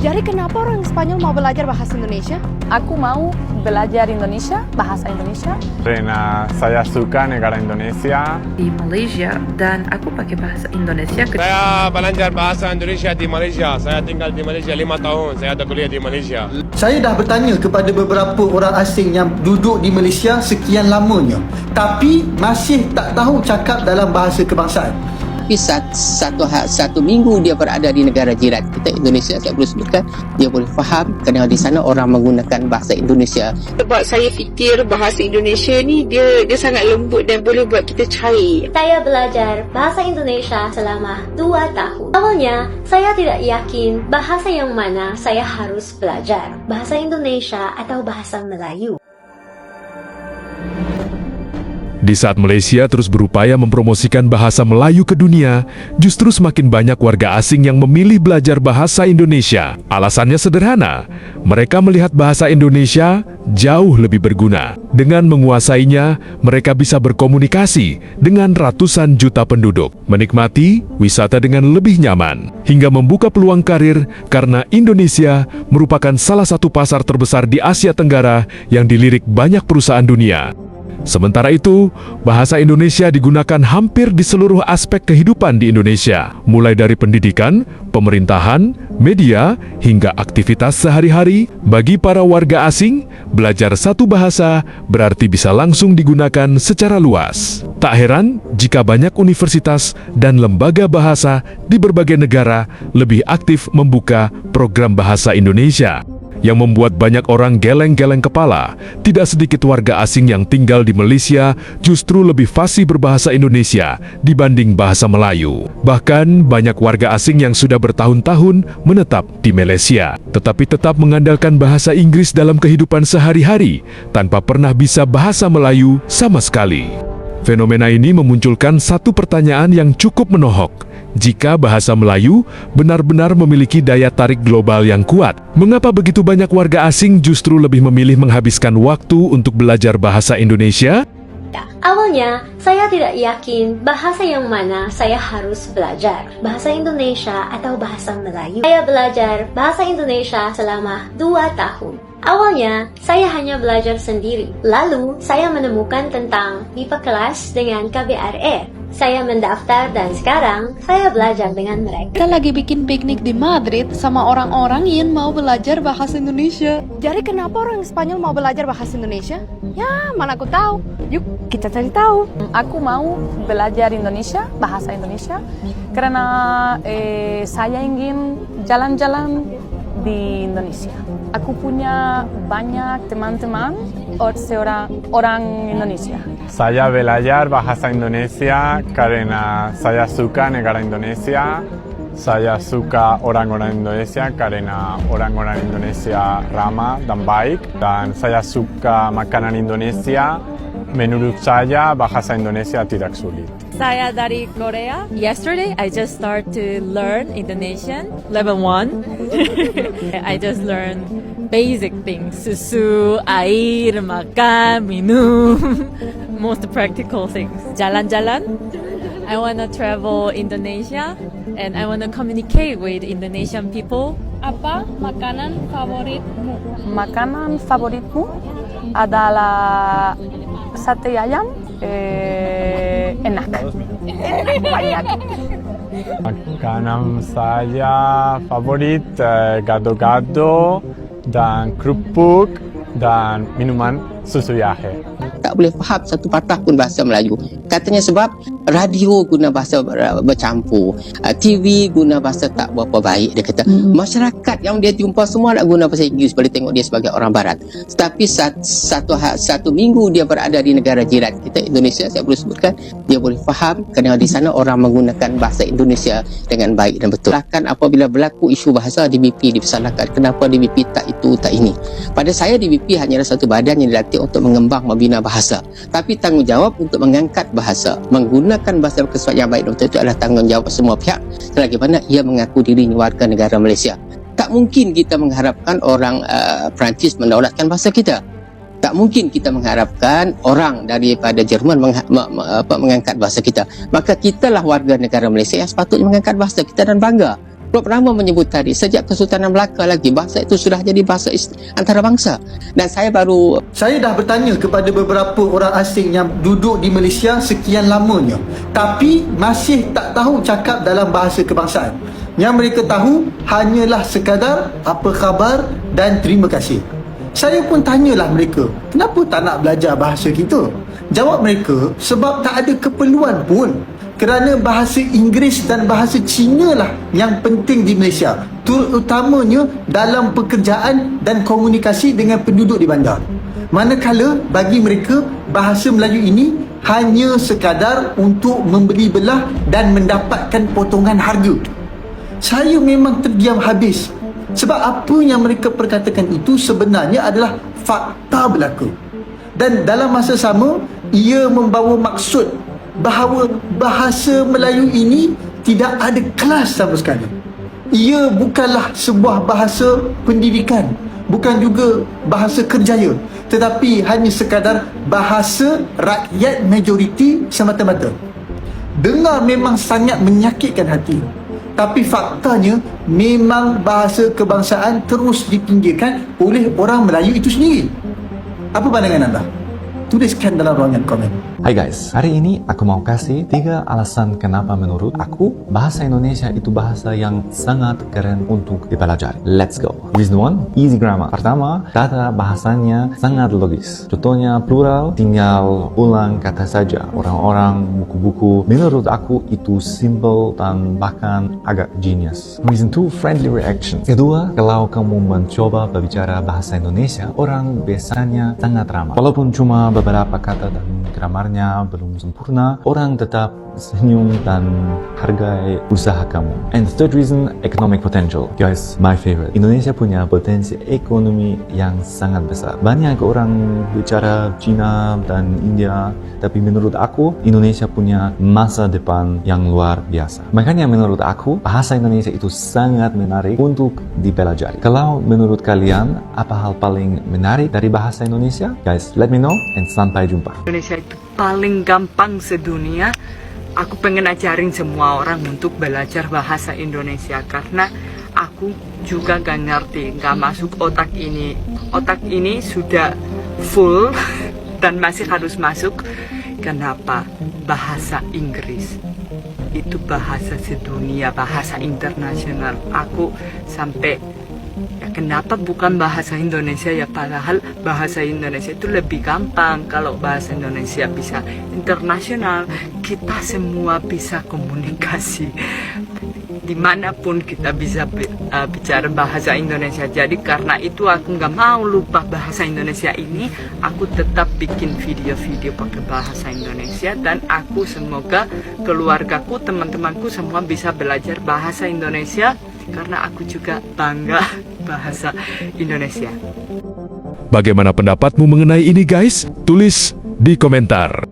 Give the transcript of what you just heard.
Jadi kenapa orang Spanyol mau belajar bahasa Indonesia? Aku mau belajar Indonesia, bahasa Indonesia. Karena saya suka negara Indonesia. Di Malaysia dan aku pakai bahasa Indonesia. Saya belajar bahasa Indonesia di Malaysia. Saya tinggal di Malaysia 5 tahun. Saya ada kuliah di Malaysia. Saya dah bertanya kepada beberapa orang asing yang duduk di Malaysia sekian lamanya, tapi masih tak tahu cakap dalam bahasa kebangsaan. Tapi satu minggu dia berada di negara jiran kita Indonesia, saya boleh sebutkan dia boleh faham kerana di sana orang menggunakan bahasa Indonesia. Sebab saya fikir bahasa Indonesia ni dia sangat lembut dan boleh buat kita cair. Saya belajar bahasa Indonesia selama 2 tahun. Awalnya saya tidak yakin bahasa yang mana saya harus belajar, bahasa Indonesia atau bahasa Melayu. Di saat Malaysia terus berupaya mempromosikan bahasa Melayu ke dunia, justru semakin banyak warga asing yang memilih belajar bahasa Indonesia. Alasannya sederhana, mereka melihat bahasa Indonesia jauh lebih berguna. Dengan menguasainya, mereka bisa berkomunikasi dengan ratusan juta penduduk, menikmati wisata dengan lebih nyaman, hingga membuka peluang karir karena Indonesia merupakan salah satu pasar terbesar di Asia Tenggara yang dilirik banyak perusahaan dunia. Sementara itu, bahasa Indonesia digunakan hampir di seluruh aspek kehidupan di Indonesia, mulai dari pendidikan, pemerintahan, media, hingga aktivitas sehari-hari. Bagi para warga asing, belajar satu bahasa berarti bisa langsung digunakan secara luas. Tak heran jika banyak universitas dan lembaga bahasa di berbagai negara lebih aktif membuka program bahasa Indonesia, yang membuat banyak orang geleng-geleng kepala. Tidak sedikit warga asing yang tinggal di Malaysia justru lebih fasih berbahasa Indonesia dibanding bahasa Melayu. Bahkan banyak warga asing yang sudah bertahun-tahun menetap di Malaysia, tetapi tetap mengandalkan bahasa Inggris dalam kehidupan sehari-hari tanpa pernah bisa bahasa Melayu sama sekali. Fenomena ini memunculkan satu pertanyaan yang cukup menohok. Jika bahasa Melayu benar-benar memiliki daya tarik global yang kuat, mengapa begitu banyak warga asing justru lebih memilih menghabiskan waktu untuk belajar bahasa Indonesia? Awalnya, saya tidak yakin bahasa yang mana saya harus belajar, bahasa Indonesia atau bahasa Melayu. Saya belajar bahasa Indonesia selama 2 tahun. Awalnya, saya hanya belajar sendiri. Lalu, saya menemukan tentang MIPA kelas dengan KBRR. Saya mendaftar dan sekarang saya belajar dengan mereka. Kita lagi bikin piknik di Madrid sama orang-orang yang mau belajar bahasa Indonesia. Jadi kenapa orang Spanyol mau belajar bahasa Indonesia? Ya, mana aku tahu. Yuk, kita cari tahu. Aku mau belajar Indonesia, bahasa Indonesia, karena saya ingin jalan-jalan di Indonesia. Aku punya banyak teman-teman orang Indonesia. Saya belajar bahasa Indonesia karena saya suka negara Indonesia. Saya suka orang-orang Indonesia karena orang-orang Indonesia ramah dan baik. Dan saya suka makanan Indonesia. Menurut saya bahasa Indonesia tidak sulit. Saya dari Korea. Yesterday, I just started to learn Indonesian, level 1. I just learned basic things. Susu, air, makan, minum. Most practical things. Jalan-jalan. I want to travel Indonesia and I want to communicate with Indonesian people. Apa makanan favoritmu? Makanan favoritmu adalah sate ayam. Enak. Banyak. Makanan saya favorit gado-gado dan kerupuk dan minuman susu Yahe. Tak boleh faham satu patah pun bahasa Melayu. Katanya sebab radio guna bahasa bercampur, TV guna bahasa tak berapa baik. Dia kata masyarakat yang dia jumpa semua nak guna bahasa Inggeris, boleh tengok dia sebagai orang barat. Tetapi satu minggu dia berada di negara jiran kita Indonesia, saya boleh sebutkan dia boleh faham kerana di sana orang menggunakan bahasa Indonesia dengan baik dan betul. Bahkan apabila berlaku isu bahasa, DBP dipersalahkan. Kenapa DBP tak itu tak ini? Pada saya DBP hanyalah satu badan yang dilatih untuk mengembang membina bahasa, tapi tanggungjawab untuk mengangkat bahasa, menggunakan bahasa berkesuat yang baik dan betul itu adalah tanggungjawab semua pihak selagi mana ia mengaku dirinya warga negara Malaysia. Tak mungkin kita mengharapkan orang Perancis mendaulatkan bahasa kita. Tak mungkin kita mengharapkan orang daripada Jerman mengangkat bahasa kita. Maka kitalah warga negara Malaysia yang sepatutnya mengangkat bahasa kita dan bangga Prof. Rama menyebut tadi, sejak Kesultanan Melaka lagi, bahasa itu sudah jadi bahasa antarabangsa. Dan saya dah bertanya kepada beberapa orang asing yang duduk di Malaysia sekian lamanya, tapi masih tak tahu cakap dalam bahasa kebangsaan. Yang mereka tahu hanyalah sekadar apa khabar dan terima kasih. Saya pun tanyalah mereka, kenapa tak nak belajar bahasa kita? Jawab mereka, sebab tak ada keperluan pun. Kerana bahasa Inggeris dan bahasa Cina lah yang penting di Malaysia, terutamanya dalam pekerjaan dan komunikasi dengan penduduk di bandar. Manakala bagi mereka, bahasa Melayu ini hanya sekadar untuk membeli belah dan mendapatkan potongan harga. Saya memang terdiam habis. Sebab apa yang mereka perkatakan itu sebenarnya adalah fakta berlaku. Dan dalam masa sama, ia membawa maksud bahawa bahasa Melayu ini tidak ada kelas sama sekali. Ia bukanlah sebuah bahasa pendidikan, bukan juga bahasa kerjaya, tetapi hanya sekadar bahasa rakyat majoriti semata-mata. Dengar memang sangat menyakitkan hati, tapi faktanya memang bahasa kebangsaan terus dipinggirkan oleh orang Melayu itu sendiri. Apa pandangan anda? Tuliskan dalam ruangan komen. Hai guys, hari ini aku mau kasih 3 alasan kenapa menurut aku bahasa Indonesia itu bahasa yang sangat keren untuk dipelajari. Let's go. Reason 1, easy grammar. Pertama, tata bahasanya sangat logis. Contohnya plural, tinggal ulang kata saja. Orang-orang, buku-buku, menurut aku itu simple dan bahkan agak genius. Reason 2, friendly reaction. Kedua, kalau kamu mencoba berbicara bahasa Indonesia, orang biasanya sangat ramah. Walaupun cuma beberapa kata dan gramarnya belum sempurna, orang tetap senyum dan hargai usaha kamu. And the third reason, economic potential. Guys, my favorite. Indonesia punya potensi ekonomi yang sangat besar. Banyak orang bicara Cina dan India, tapi menurut aku, Indonesia punya masa depan yang luar biasa. Makanya menurut aku, bahasa Indonesia itu sangat menarik untuk dipelajari. Kalau menurut kalian, apa hal paling menarik dari bahasa Indonesia? Guys, let me know and sampai jumpa. Indonesia itu paling gampang sedunia. Aku pengen ajarin semua orang untuk belajar bahasa Indonesia karena aku juga gak ngerti, gak masuk otak ini. Otak ini sudah full dan masih harus masuk. Kenapa? Bahasa Inggris itu bahasa sedunia, bahasa internasional. Aku sampai kenapa bukan bahasa Indonesia ya, padahal bahasa Indonesia itu lebih gampang. Kalau bahasa Indonesia bisa internasional, kita semua bisa komunikasi dimanapun kita bisa bicara bahasa Indonesia. Jadi karena itu aku nggak mau lupa bahasa Indonesia ini, aku tetap bikin video-video pakai bahasa Indonesia, dan aku semoga keluargaku, teman-temanku semua bisa belajar bahasa Indonesia karena aku juga bangga bahasa Indonesia. Bagaimana pendapatmu mengenai ini guys? Tulis di komentar.